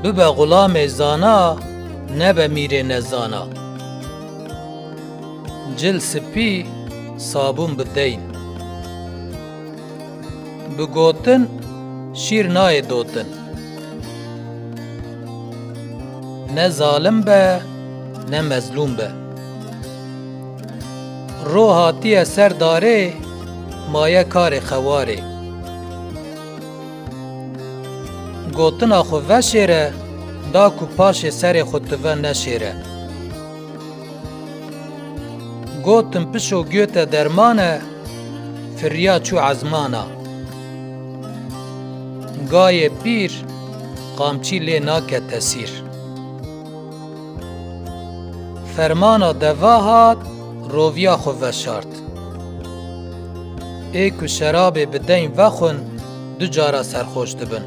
ببه غلام زانا نبه میر نزانا جل سپی صابون بدین بگوتن شیر نای دوتن نه ظالم به نه مظلوم به رو هاتی سر داره مایه کار خواره گوتن آخو وشیره دا کو پاش سر خودتوه نشیره گوتن پشو گوت درمانه فریا چو عزمانا گای پیر قامچی لی ناکه تسیر فرمانا دواهات روویا خو وشارد ایکو شراب بدین وخون دو جارا سرخوش دبن